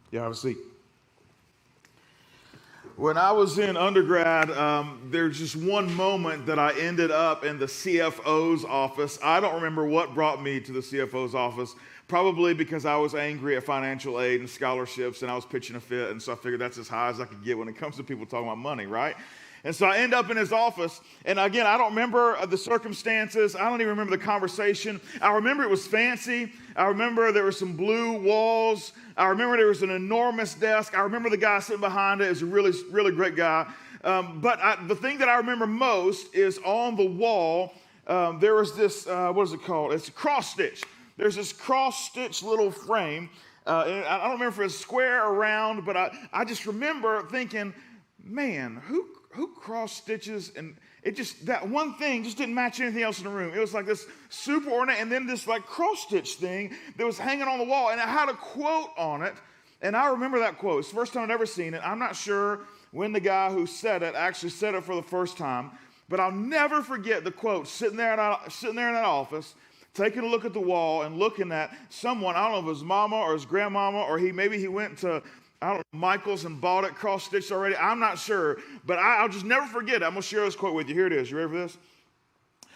Yeah, have a seat. When I was in undergrad, there's just one moment that I ended up in the CFO's office. I don't remember what brought me to the CFO's office, probably because I was angry at financial aid and scholarships and I was pitching a fit, and so I figured that's as high as I could get when it comes to people talking about money, right? And so I end up in his office, and again, I don't remember the circumstances. I don't even remember the conversation. I remember it was fancy. I remember there were some blue walls. I remember there was an enormous desk. I remember the guy sitting behind it is a really, really great guy. But the thing that I remember most is on the wall, there was this, what is it called? It's a cross stitch. There's this cross stitch little frame. And I don't remember if it was square or round, but I just remember thinking, man, who cross stitches? And it just, that one thing just didn't match anything else in the room. It was like this super ornate, and then this like cross stitch thing that was hanging on the wall, and it had a quote on it. And I remember that quote. It's the first time I'd ever seen it. I'm not sure when the guy who said it actually said it for the first time, but I'll never forget the quote sitting there in that office, taking a look at the wall and looking at someone. I don't know if it was mama or his grandmama, or maybe he went to, I don't know, Michael's and bought it cross-stitched already. I'm not sure, but I'll just never forget it. I'm going to share this quote with you. Here it is. You ready for this?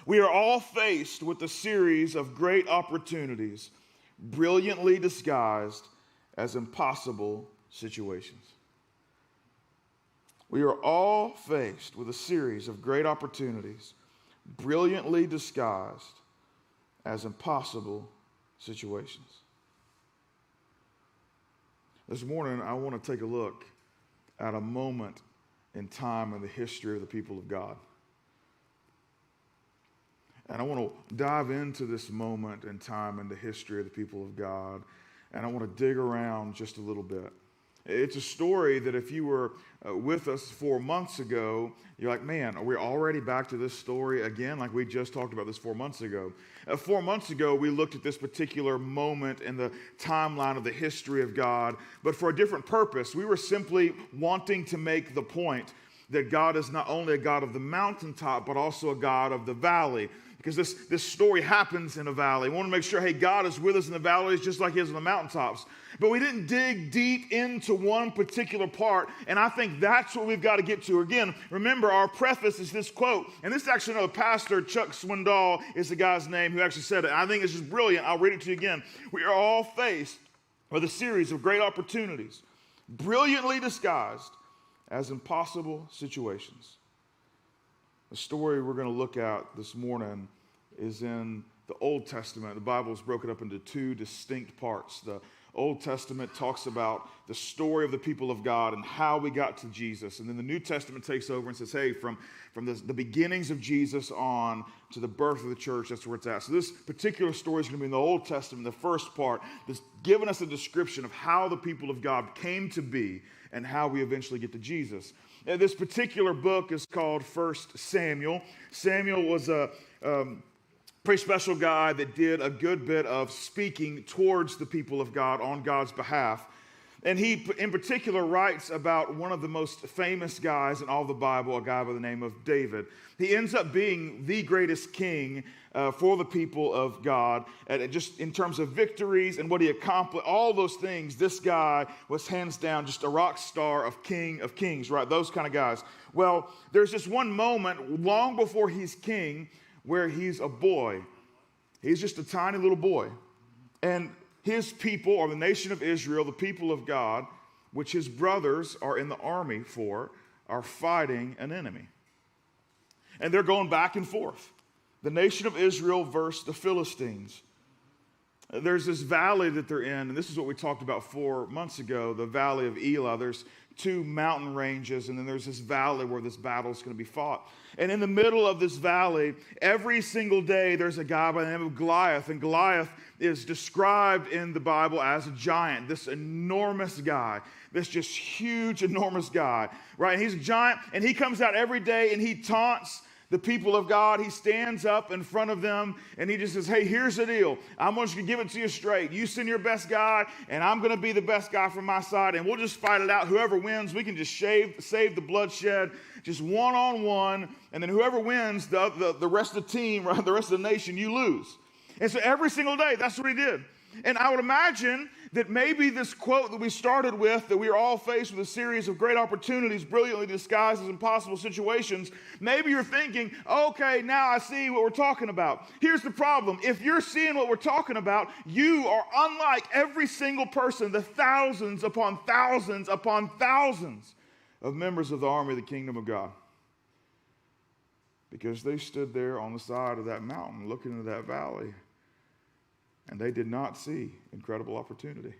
We are all faced with a series of great opportunities, brilliantly disguised as impossible situations. We are all faced with a series of great opportunities, brilliantly disguised as impossible situations. This morning, I want to take a look at a moment in time in the history of the people of God. And I want to dive into this moment in time in the history of the people of God, and I want to dig around just a little bit. It's a story that if you were with us 4 months ago, you're like, man, are we already back to this story again? Like we just talked about this 4 months ago. 4 months ago, we looked at this particular moment in the timeline of the history of God, but for a different purpose. We were simply wanting to make the point that God is not only a God of the mountaintop, but also a God of the valley. Because this story happens in a valley. We want to make sure, hey, God is with us in the valleys just like he is on the mountaintops. But we didn't dig deep into one particular part, and I think that's what we've got to get to. Again, remember, our preface is this quote, and this is actually another pastor, Chuck Swindoll is the guy's name who actually said it. I think it's just brilliant. I'll read it to you again. We are all faced with a series of great opportunities, brilliantly disguised as impossible situations. The story we're going to look at this morning is in the Old Testament. The Bible is broken up into two distinct parts. The Old Testament talks about the story of the people of God and how we got to Jesus. And then the New Testament takes over and says, hey, from the beginnings of Jesus on to the birth of the church, that's where it's at. So this particular story is going to be in the Old Testament, the first part, that's giving us a description of how the people of God came to be and how we eventually get to Jesus. This particular book is called 1 Samuel. Samuel was a pretty special guy that did a good bit of speaking towards the people of God on God's behalf. And he, in particular, writes about one of the most famous guys in all the Bible, a guy by the name of David. He ends up being the greatest king for the people of God. And just in terms of victories and what he accomplished, all those things, this guy was hands down just a rock star of king of kings, right? Those kind of guys. Well, there's this one moment long before he's king where he's a boy. He's just a tiny little boy. And his people, or the nation of Israel, the people of God, which his brothers are in the army for, are fighting an enemy. And they're going back and forth. The nation of Israel versus the Philistines. There's this valley that they're in, and this is what we talked about 4 months ago, the valley of Elah. There's two mountain ranges, and then there's this valley where this battle is going to be fought. And in the middle of this valley, every single day, there's a guy by the name of Goliath, and Goliath is described in the Bible as a giant, this enormous guy, this just huge, enormous guy, right? And he's a giant, and he comes out every day, and he taunts the people of God. He stands up in front of them and he just says, hey, here's the deal. I'm going to give it to you straight. You send your best guy and I'm going to be the best guy from my side, and we'll just fight it out. Whoever wins, we can just save the bloodshed, just one-on-one, and then whoever wins, the rest of the team, right, the rest of the nation, you lose. And so every single day, that's what he did. And I would imagine that maybe this quote that we started with, that we are all faced with a series of great opportunities brilliantly disguised as impossible situations, maybe you're thinking, okay, now I see what we're talking about. Here's the problem. If you're seeing what we're talking about, you are unlike every single person, the thousands upon thousands upon thousands of members of the army of the kingdom of God. Because they stood there on the side of that mountain looking into that valley, and they did not see incredible opportunity.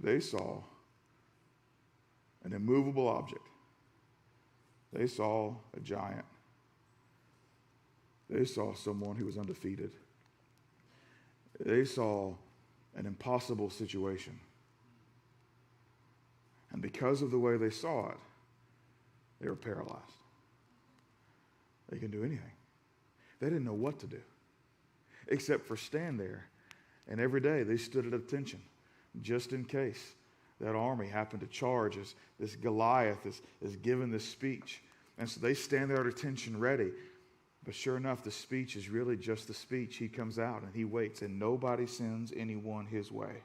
They saw an immovable object. They saw a giant. They saw someone who was undefeated. They saw an impossible situation. And because of the way they saw it, they were paralyzed. They can do anything. They didn't know what to do except for stand there. And every day they stood at attention just in case that army happened to charge as this Goliath is giving this speech. And so they stand there at attention ready. But sure enough, the speech is really just the speech. He comes out and he waits, and nobody sends anyone his way.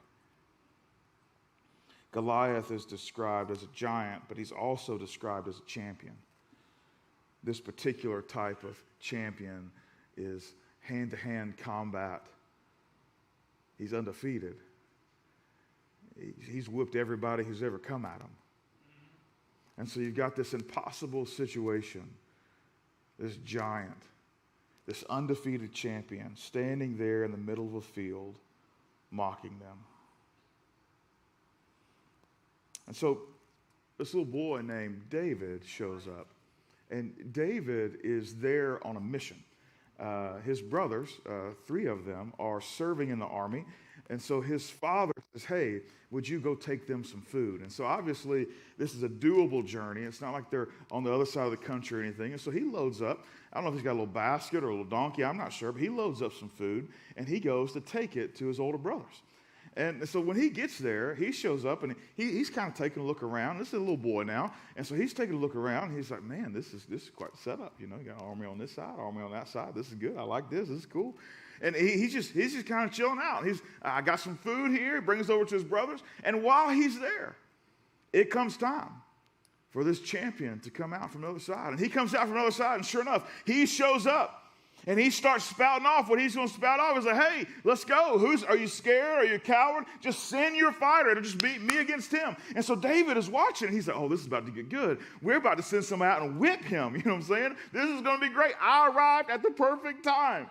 Goliath is described as a giant, but he's also described as a champion. This particular type of champion is hand-to-hand combat. He's undefeated. He's whooped everybody who's ever come at him. And so you've got this impossible situation, this giant, this undefeated champion standing there in the middle of a field mocking them. And so this little boy named David shows up. And David is there on a mission. His brothers, 3 of them, are serving in the army. And so his father says, hey, would you go take them some food? And so obviously this is a doable journey. It's not like they're on the other side of the country or anything. And so he loads up. I don't know if he's got a little basket or a little donkey. I'm not sure. But he loads up some food, and he goes to take it to his older brothers. And so when he gets there, he shows up, and he's kind of taking a look around. This is a little boy now. And so he's taking a look around. And he's like, man, this is quite the setup. You know, you got an army on this side, army on that side. This is good. I like this. This is cool. And he's just kind of chilling out. I got some food here. He brings it over to his brothers. And while he's there, it comes time for this champion to come out from the other side. And he comes out from the other side, and sure enough, he shows up. And he starts spouting off what he's going to spout off. He's like, hey, let's go. Are you scared? Are you a coward? Just send your fighter. It'll just beat me against him. And so David is watching. He's like, oh, this is about to get good. We're about to send someone out and whip him. You know what I'm saying? This is going to be great. I arrived at the perfect time.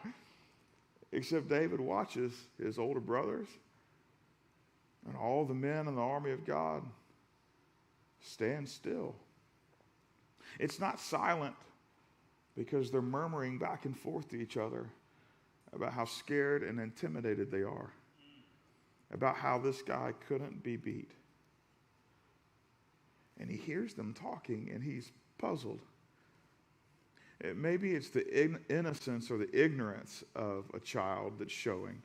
Except David watches his older brothers and all the men in the army of God stand still. It's not silent, because they're murmuring back and forth to each other about how scared and intimidated they are, about how this guy couldn't be beat. And he hears them talking, and he's puzzled. Maybe it's the innocence or the ignorance of a child that's showing.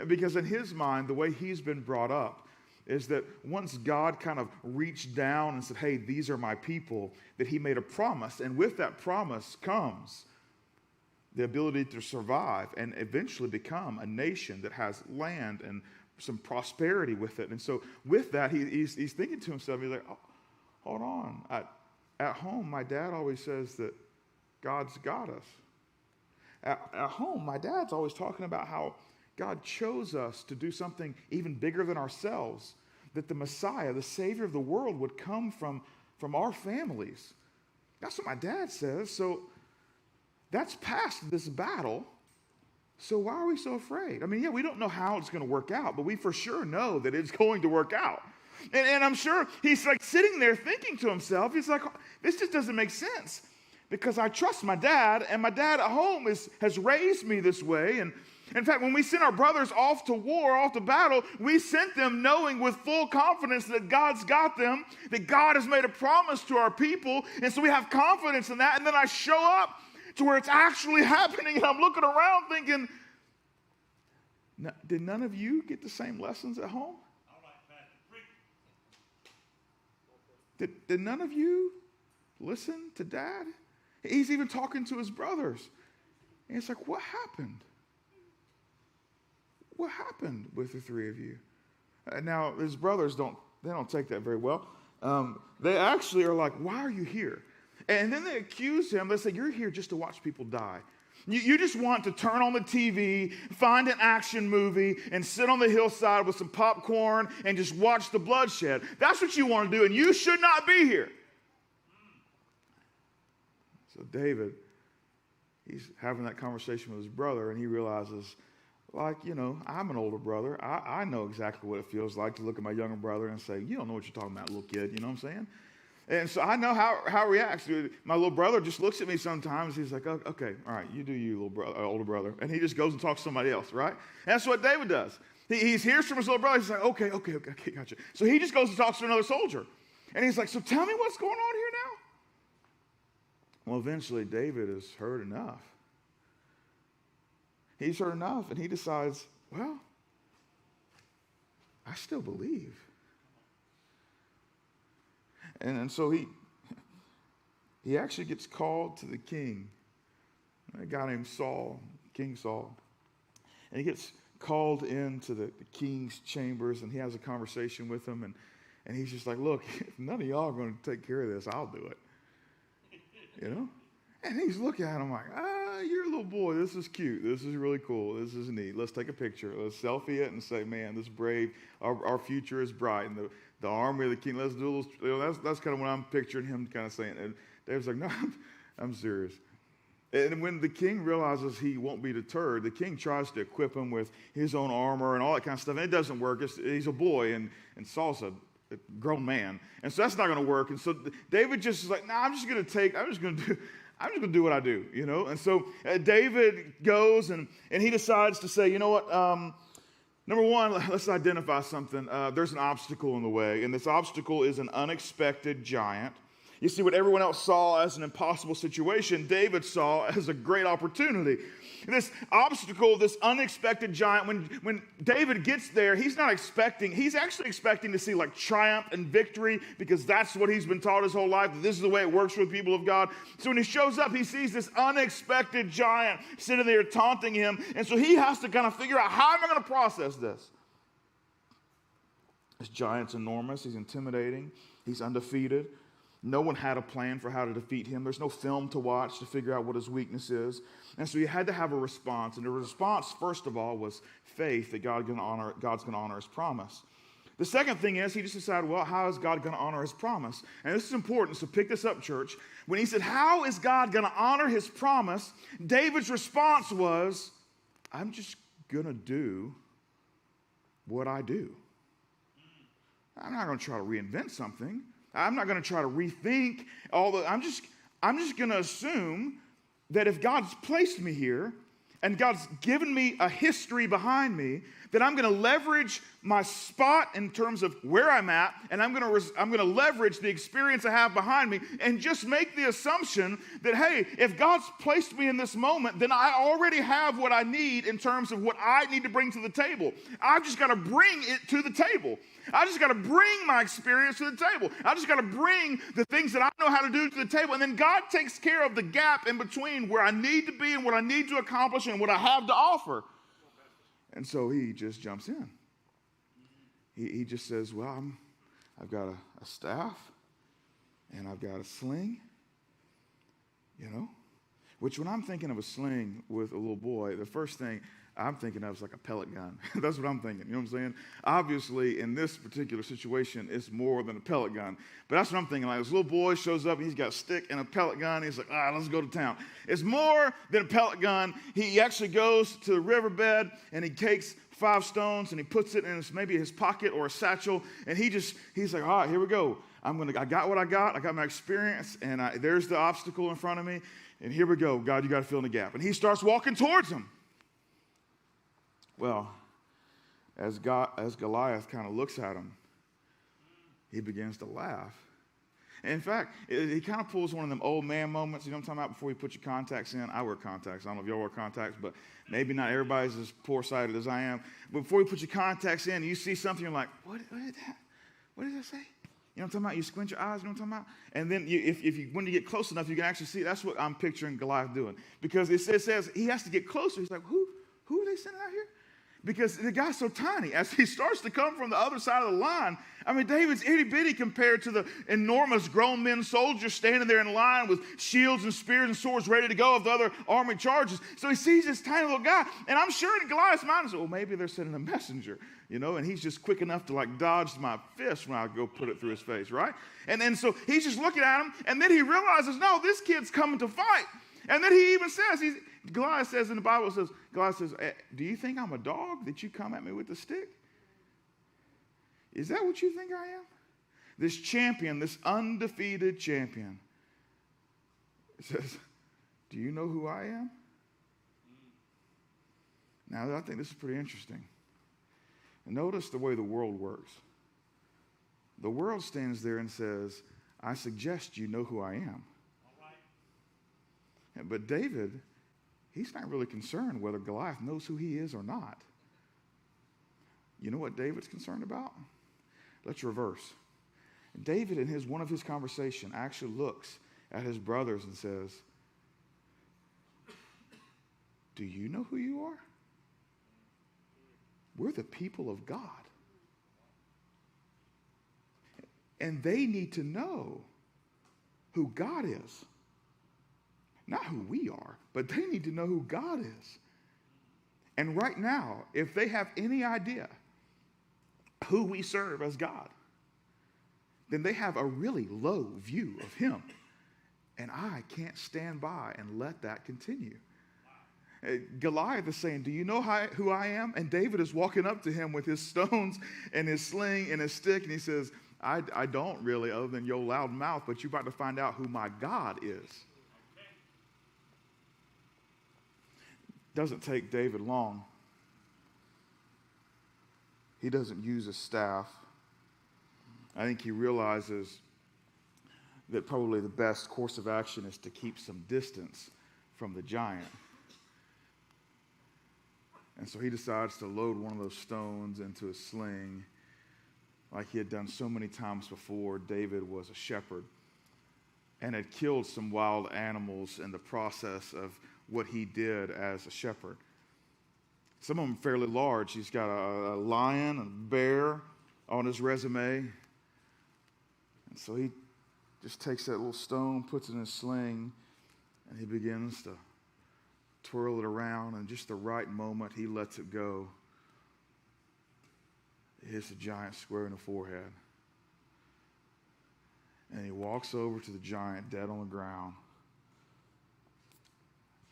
Because in his mind, the way he's been brought up is that once God kind of reached down and said, hey, these are my people, that he made a promise. And with that promise comes the ability to survive and eventually become a nation that has land and some prosperity with it. And so with that, he's thinking to himself, he's like, oh, hold on. At home, my dad always says that God's got us. At home, my dad's always talking about how God chose us to do something even bigger than ourselves, that the Messiah, the Savior of the world, would come from our families. That's what my dad says. So that's past this battle. So why are we so afraid? I mean, yeah, we don't know how it's going to work out, but we for sure know that it's going to work out. And I'm sure he's like sitting there thinking to himself, he's like, this just doesn't make sense, because I trust my dad, and my dad at home has raised me this way. And in fact, when we sent our brothers off to war, off to battle, we sent them knowing with full confidence that God's got them, that God has made a promise to our people, and so we have confidence in that. And then I show up to where it's actually happening, and I'm looking around thinking, did none of you get the same lessons at home? Did none of you listen to Dad? He's even talking to his brothers. And it's like, what happened? what happened with the three of you? Now, his brothers don't take that very well. They actually are like, why are you here? And then they accuse him. They say, you're here just to watch people die. You just want to turn on the TV, find an action movie, and sit on the hillside with some popcorn and just watch the bloodshed. That's what you want to do, and you should not be here. So David, he's having that conversation with his brother, and he realizes, like, I'm an older brother. I know exactly what it feels like to look at my younger brother and say, you don't know what you're talking about, little kid. You know what I'm saying? And so I know how it reacts. My little brother just looks at me sometimes. He's like, okay, all right, you do you, little brother, older brother. And he just goes and talks to somebody else, right? And that's what David does. He hears from his little brother. He's like, okay, gotcha. So he just goes and talks to another soldier. And he's like, so tell me what's going on here now? Well, eventually David has heard enough. He's heard enough, and he decides, well, I still believe. And so he actually gets called to the king, a guy named Saul, King Saul. And he gets called into the king's chambers, and he has a conversation with him. And he's just like, look, if none of y'all are going to take care of this, I'll do it. And he's looking at him like, you're a little boy. This is cute. This is really cool. This is neat. Let's take a picture. Let's selfie it and say, man, this brave, our future is bright. And the army of the king, let's do a little, that's kind of what I'm picturing him kind of saying. And David's like, no, I'm serious. And when the king realizes he won't be deterred, the king tries to equip him with his own armor and all that kind of stuff. And it doesn't work. He's a boy, and Saul's a grown man. And so that's not going to work. And so David just is like, I'm just going to do what I do, And so David goes and he decides to say, you know what, number one, let's identify something. There's an obstacle in the way, and this obstacle is an unexpected giant. You see, what everyone else saw as an impossible situation, David saw as a great opportunity. This obstacle, this unexpected giant, when David gets there, he's actually expecting to see like triumph and victory, because that's what he's been taught his whole life, that this is the way it works for the people of God. So when he shows up, he sees this unexpected giant sitting there taunting him, and so he has to kind of figure out, how am I going to process this? This giant's enormous, he's intimidating, he's undefeated. No one had a plan for how to defeat him. There's no film to watch to figure out what his weakness is. And so he had to have a response. And the response, first of all, was faith that God's going to honor his promise. The second thing is, he just decided, well, how is God going to honor his promise? And this is important, so pick this up, church. When he said, how is God going to honor his promise? David's response was, I'm just going to do what I do. I'm not going to try to reinvent something. I'm not going to try to rethink I'm just going to assume that if God's placed me here and God's given me a history behind me, that I'm going to leverage my spot in terms of where I'm at, and I'm going to leverage the experience I have behind me, and just make the assumption that, hey, if God's placed me in this moment, then I already have what I need in terms of what I need to bring to the table. I've just got to bring it to the table. I just got to bring my experience to the table. I just got to bring the things that I know how to do to the table, and then God takes care of the gap in between where I need to be and what I need to accomplish and what I have to offer. And so he just jumps in. He just says, well, I've got a staff, and I've got a sling, which when I'm thinking of a sling with a little boy, the first thing I'm thinking of is like a pellet gun. That's what I'm thinking, you know what I'm saying? Obviously, in this particular situation, it's more than a pellet gun. But that's what I'm thinking. Like, this little boy shows up, and he's got a stick and a pellet gun. He's like, let's go to town. It's more than a pellet gun. He actually goes to the riverbed, and he takes 5 stones, and he puts it in maybe his pocket or a satchel, and he's like, all right, here we go. I got what I got. I got my experience, and there's the obstacle in front of me, and here we go. God, you got to fill in the gap. And he starts walking towards him. Well, as Goliath kind of looks at him, he begins to laugh. And in fact, he kind of pulls one of them old man moments, you know what I'm talking about, before you put your contacts in. I wear contacts. I don't know if y'all wear contacts, but maybe not everybody's as poor-sighted as I am. But before you put your contacts in, you see something, you're like, what did that? What did that say? You know what I'm talking about? You squint your eyes, you know what I'm talking about? And then when you get close enough, you can actually see. That's what I'm picturing Goliath doing. Because it says he has to get closer. He's like, who are they sending out here? Because the guy's so tiny. As he starts to come from the other side of the line, I mean, David's itty-bitty compared to the enormous grown men soldiers standing there in line with shields and spears and swords ready to go if the other army charges. So he sees this tiny little guy, and I'm sure in Goliath's mind, he says, well, maybe they're sending a messenger, and he's just quick enough to like dodge my fist when I go put it through his face, right? And so he's just looking at him, and then he realizes, no, this kid's coming to fight. And then he even says, Goliath says in the Bible, Goliath says, do you think I'm a dog that you come at me with a stick? Is that what you think I am? This champion, this undefeated champion, says, do you know who I am? Now, I think this is pretty interesting. And notice the way the world works. The world stands there and says, I suggest you know who I am. All right. But David, he's not really concerned whether Goliath knows who he is or not. You know what David's concerned about? Let's reverse. David, in one of his conversations, actually looks at his brothers and says, do you know who you are? We're the people of God. And they need to know who God is. Not who we are, but they need to know who God is. And right now, if they have any idea who we serve as God, then they have a really low view of him. And I can't stand by and let that continue. Goliath is saying, do you know who I am? And David is walking up to him with his stones and his sling and his stick, and he says, I don't really, other than your loud mouth, but you're about to find out who my God is. Doesn't take David long. He doesn't use a staff. I think he realizes that probably the best course of action is to keep some distance from the giant. And so he decides to load one of those stones into a sling like he had done so many times before. David was a shepherd and had killed some wild animals in the process of what he did as a shepherd. Some of them fairly large. He's got a lion and a bear on his resume. And so he just takes that little stone, puts it in his sling, and he begins to twirl it around. And just the right moment, he lets it go. It hits the giant square in the forehead. And he walks over to the giant dead on the ground.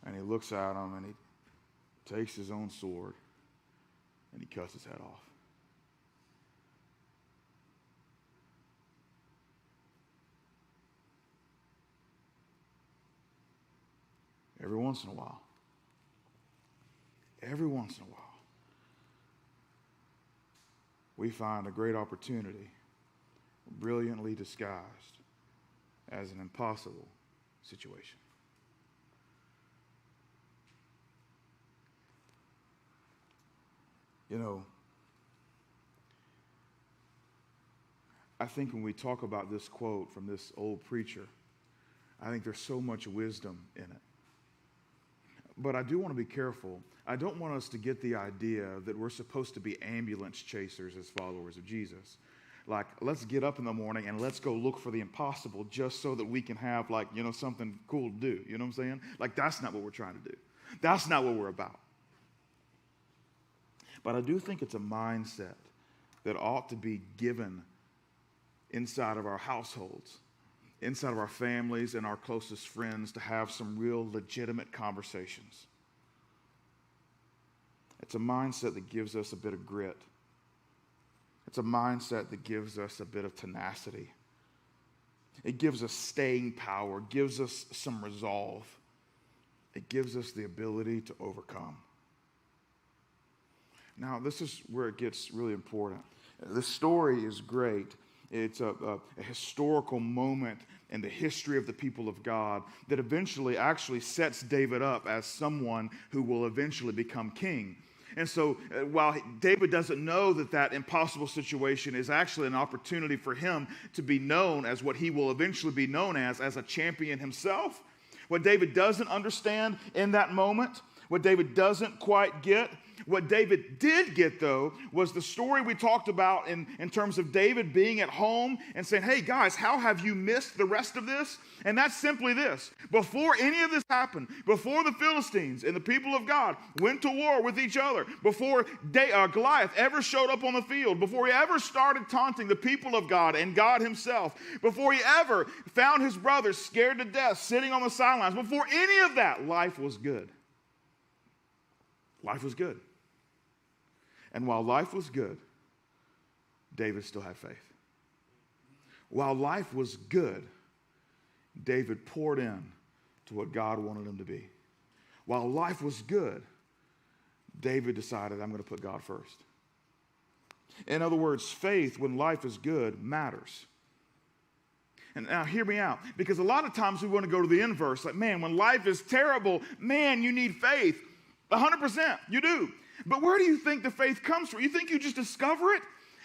And he looks at him and he takes his own sword and he cuts his head off. Every once in a while, we find a great opportunity, brilliantly disguised as an impossible situation. I think when we talk about this quote from this old preacher, I think there's so much wisdom in it. But I do want to be careful. I don't want us to get the idea that we're supposed to be ambulance chasers as followers of Jesus. Like, let's get up in the morning and let's go look for the impossible just so that we can have, something cool to do. You know what I'm saying? Like, that's not what we're trying to do. That's not what we're about. But I do think it's a mindset that ought to be given inside of our households, inside of our families and our closest friends, to have some real legitimate conversations. It's a mindset that gives us a bit of grit. It's a mindset that gives us a bit of tenacity. It gives us staying power, gives us some resolve. It gives us the ability to overcome. Now, this is where it gets really important. The story is great. It's a historical moment in the history of the people of God that eventually actually sets David up as someone who will eventually become king. And so while David doesn't know that impossible situation is actually an opportunity for him to be known as what he will eventually be known as a champion himself, what David doesn't understand in that moment, what David doesn't quite get, What David did get, though, was the story we talked about in terms of David being at home and saying, hey, guys, how have you missed the rest of this? And that's simply this. Before any of this happened, before the Philistines and the people of God went to war with each other, before Goliath ever showed up on the field, before he ever started taunting the people of God and God himself, before he ever found his brothers scared to death sitting on the sidelines, before any of that, life was good. Life was good. And while life was good, David still had faith. While life was good, David poured in to what God wanted him to be. While life was good, David decided, I'm going to put God first. In other words, faith, when life is good, matters. And now hear me out, because a lot of times we want to go to the inverse. Like, man, when life is terrible, man, you need faith. 100%, you do. But where do you think the faith comes from? You think you just discover it?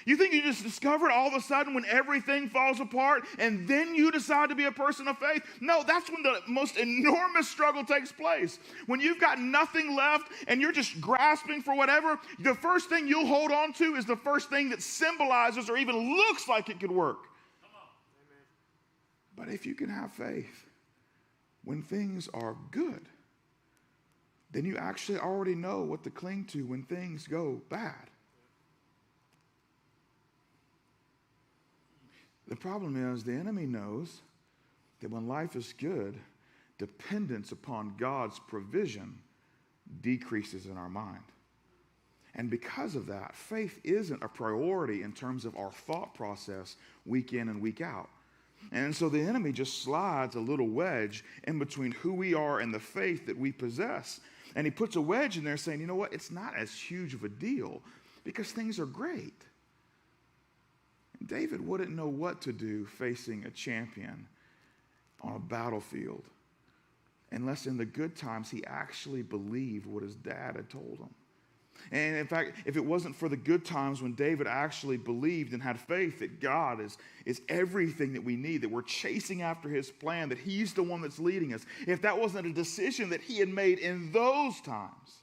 You think you just discover it all of a sudden when everything falls apart and then you decide to be a person of faith? No, that's when the most enormous struggle takes place. When you've got nothing left and you're just grasping for whatever, the first thing you'll hold on to is the first thing that symbolizes or even looks like it could work. But if you can have faith when things are good, then you actually already know what to cling to when things go bad. The problem is the enemy knows that when life is good, dependence upon God's provision decreases in our mind. And because of that, faith isn't a priority in terms of our thought process week in and week out. And so the enemy just slides a little wedge in between who we are and the faith that we possess. And he puts a wedge in there saying, you know what, it's not as huge of a deal because things are great. David wouldn't know what to do facing a champion on a battlefield unless in the good times he actually believed what his dad had told him. And in fact, if it wasn't for the good times when David actually believed and had faith that God is everything that we need, that we're chasing after his plan, that he's the one that's leading us, if that wasn't a decision that he had made in those times,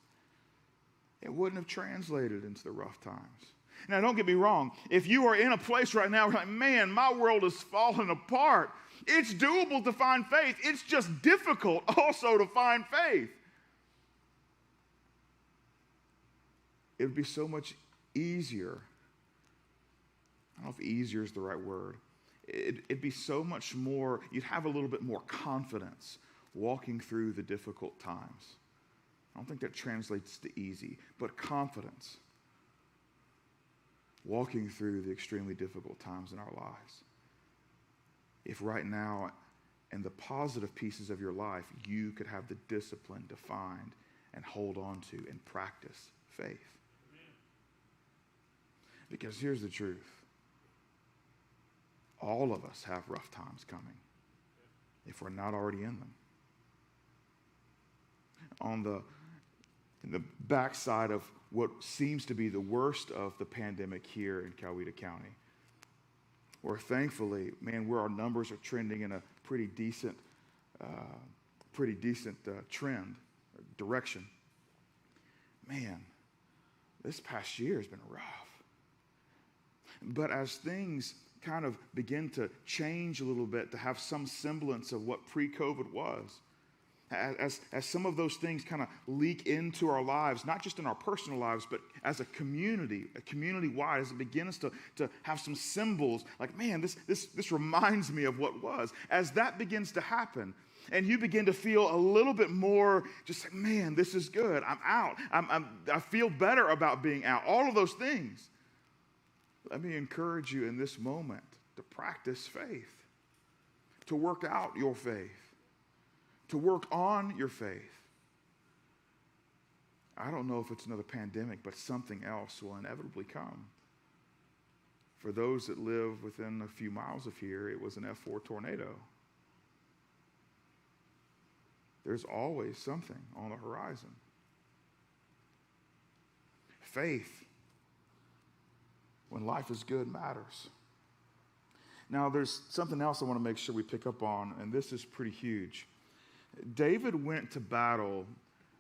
it wouldn't have translated into the rough times. Now, don't get me wrong. If you are in a place right now where you're like, man, my world is falling apart, it's doable to find faith. It's just difficult also to find faith. It would be so much easier. I don't know if easier is the right word. It'd be so much more, you'd have a little bit more confidence walking through the difficult times. I don't think that translates to easy, but confidence walking through the extremely difficult times in our lives. If right now, in the positive pieces of your life, you could have the discipline to find and hold on to and practice faith. Because here's the truth. All of us have rough times coming if we're not already in them. In the backside of what seems to be the worst of the pandemic here in Coweta County, where thankfully, man, where our numbers are trending in a pretty decent trend, direction. Man, this past year has been rough. But as things kind of begin to change a little bit to have some semblance of what pre-COVID was, as some of those things kind of leak into our lives, not just in our personal lives, but as a community-wide, as it begins to have some symbols, like, man, this reminds me of what was. As that begins to happen, and you begin to feel a little bit more just like, man, this is good. I'm out. I feel better about being out. All of those things. Let me encourage you in this moment to practice faith, to work out your faith, to work on your faith. I don't know if it's another pandemic, but something else will inevitably come. For those that live within a few miles of here, it was an F4 tornado. There's always something on the horizon. Faith, when life is good, matters. Now, there's something else I want to make sure we pick up on, and this is pretty huge. David went to battle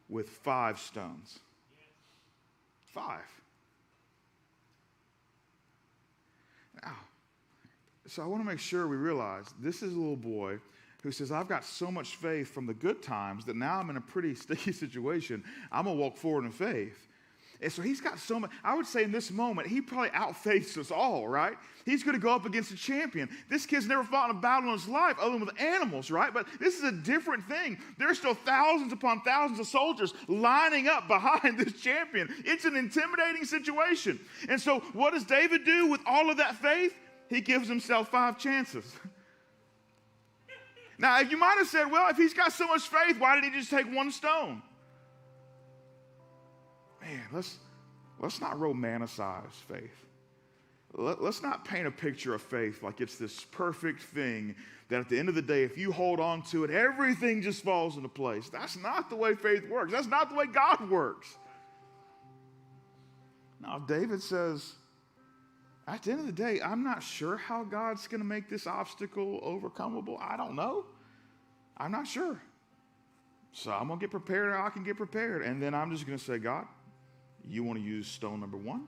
with 5 stones. 5. Now, so I want to make sure we realize this is a little boy who says, I've got so much faith from the good times that now I'm in a pretty sticky situation. I'm going to walk forward in faith. And so he's got so much. I would say in this moment, he probably outfaces us all, right? He's going to go up against a champion. This kid's never fought in a battle in his life other than with animals, right? But this is a different thing. There's still thousands upon thousands of soldiers lining up behind this champion. It's an intimidating situation. And so what does David do with all of that faith? He gives himself 5 chances. Now, you might have said, well, if he's got so much faith, why did he just take 1 stone? Man, let's not romanticize faith. Let's not paint a picture of faith like it's this perfect thing that at the end of the day, if you hold on to it, everything just falls into place. That's not the way faith works. That's not the way God works. Now, David says, at the end of the day, I'm not sure how God's going to make this obstacle overcomable. I don't know. I'm not sure. So I'm going to get prepared how I can get prepared. And then I'm just going to say, God, you want to use stone number 1,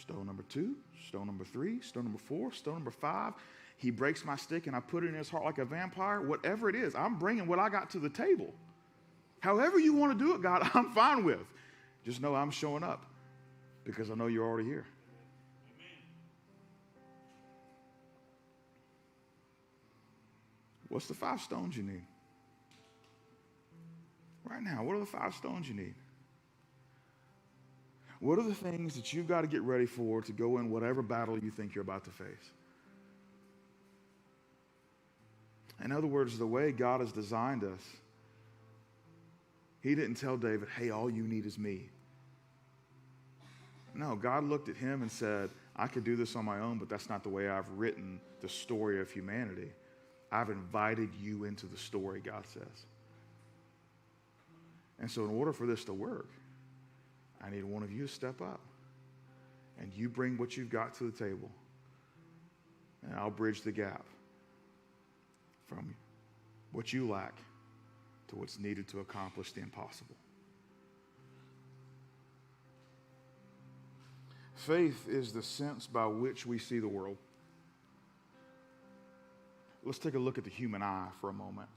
stone number 2, stone number 3, stone number 4, stone number 5. He breaks my stick and I put it in his heart like a vampire. Whatever it is, I'm bringing what I got to the table. However you want to do it, God, I'm fine with. Just know I'm showing up because I know you're already here. What's the 5 stones you need? Right now, what are the 5 stones you need? What are the things that you've got to get ready for to go in whatever battle you think you're about to face? In other words, the way God has designed us, he didn't tell David, hey, all you need is me. No, God looked at him and said, I could do this on my own, but that's not the way I've written the story of humanity. I've invited you into the story, God says. And so in order for this to work, I need one of you to step up. And you bring what you've got to the table. And I'll bridge the gap from what you lack to what's needed to accomplish the impossible. Faith is the sense by which we see the world. Let's take a look at the human eye for a moment.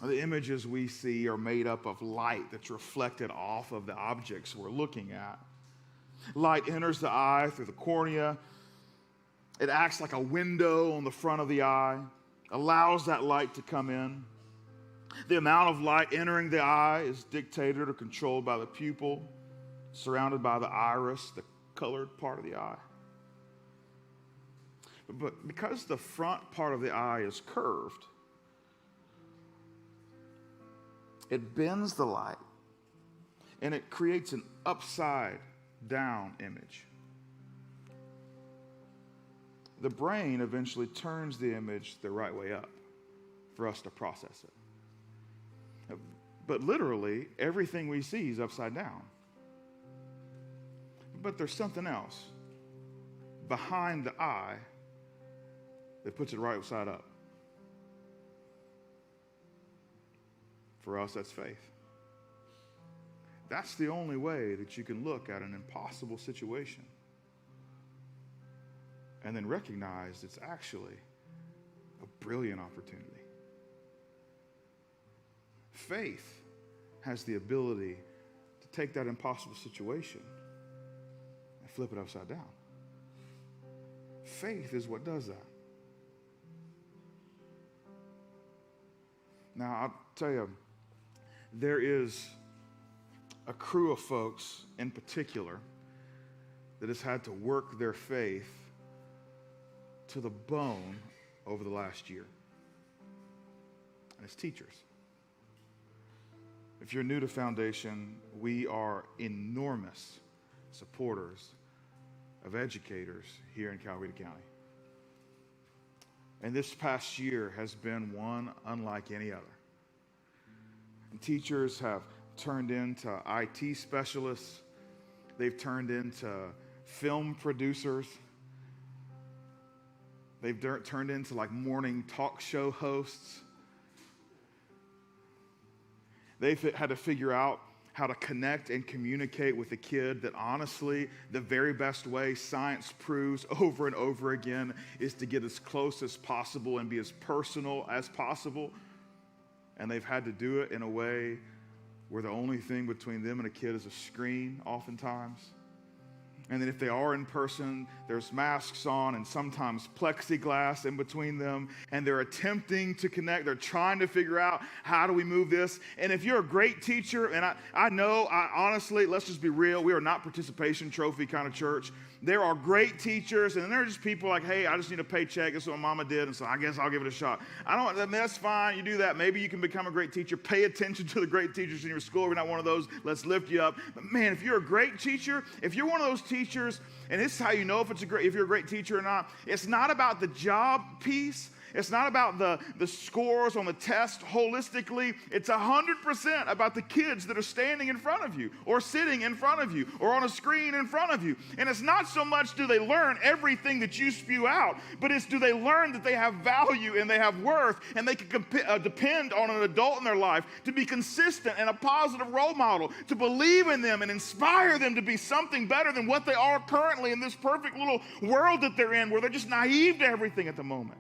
The images we see are made up of light that's reflected off of the objects we're looking at. Light enters the eye through the cornea. It acts like a window on the front of the eye, allows that light to come in. The amount of light entering the eye is dictated or controlled by the pupil, surrounded by the iris, the colored part of the eye. But because the front part of the eye is curved, it bends the light, and it creates an upside-down image. The brain eventually turns the image the right way up for us to process it. But literally, everything we see is upside down. But there's something else behind the eye that puts it right side up. For us, that's faith. That's the only way that you can look at an impossible situation and then recognize it's actually a brilliant opportunity. Faith has the ability to take that impossible situation and flip it upside down. Faith is what does that. Now, I'll tell you, there is a crew of folks in particular that has had to work their faith to the bone over the last year. And it's teachers. If you're new to Foundation, we are enormous supporters of educators here in Coweta County. And this past year has been one unlike any other. And teachers have turned into IT specialists. They've turned into film producers. They've turned into like morning talk show hosts. They've had to figure out how to connect and communicate with a kid that honestly, the very best way science proves over and over again is to get as close as possible and be as personal as possible. And they've had to do it in a way where the only thing between them and a kid is a screen oftentimes. And then if they are in person, there's masks on and sometimes plexiglass in between them, and they're attempting to connect. They're trying to figure out, how do we move this? And if you're a great teacher, and I know, honestly, let's just be real, we are not participation trophy kind of church. There are great teachers, and then there are just people like, hey, I just need a paycheck. That's what mama did, and so I guess I'll give it a shot. That's fine. You do that. Maybe you can become a great teacher. Pay attention to the great teachers in your school. If you're not one of those, let's lift you up. But man, if you're a great teacher, if you're one of those teachers, and this is how you know if you're a great teacher or not, it's not about the job piece. It's not about the scores on the test holistically. It's 100% about the kids that are standing in front of you or sitting in front of you or on a screen in front of you. And it's not so much do they learn everything that you spew out, but it's do they learn that they have value and they have worth and they can depend on an adult in their life to be consistent and a positive role model, to believe in them and inspire them to be something better than what they are currently in this perfect little world that they're in where they're just naive to everything at the moment.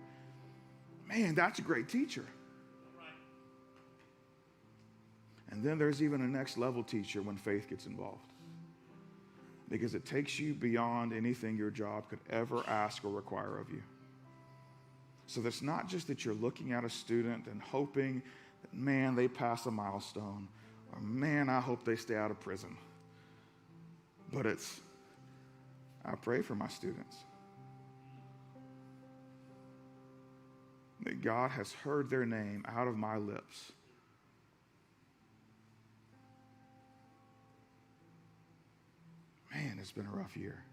Man, that's a great teacher. And then there's even a next level teacher when faith gets involved, because it takes you beyond anything your job could ever ask or require of you. So it's not just that you're looking at a student and hoping that, man, they pass a milestone, or man, I hope they stay out of prison. But it's, I pray for my students, that God has heard their name out of my lips. Man, it's been a rough year.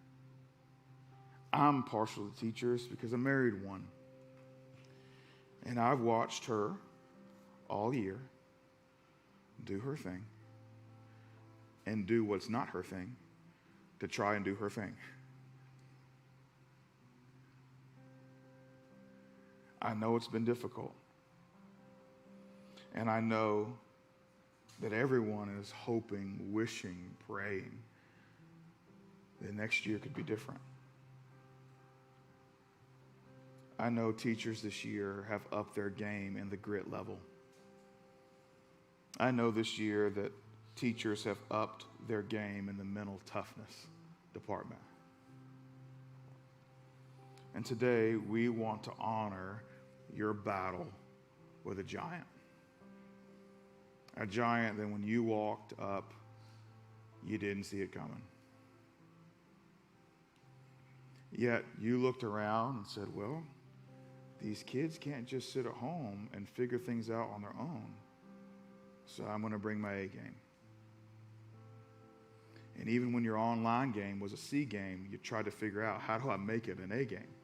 I'm partial to teachers because I married one. And I've watched her all year do her thing and do what's not her thing to try and do her thing. I know it's been difficult. And I know that everyone is hoping, wishing, praying that next year could be different. I know teachers this year have upped their game in the grit level. I know this year that teachers have upped their game in the mental toughness department. And today we want to honor your battle with a giant. A giant that when you walked up, you didn't see it coming. Yet you looked around and said, well, these kids can't just sit at home and figure things out on their own. So I'm going to bring my A game. And even when your online game was a C game, you tried to figure out, how do I make it an A game?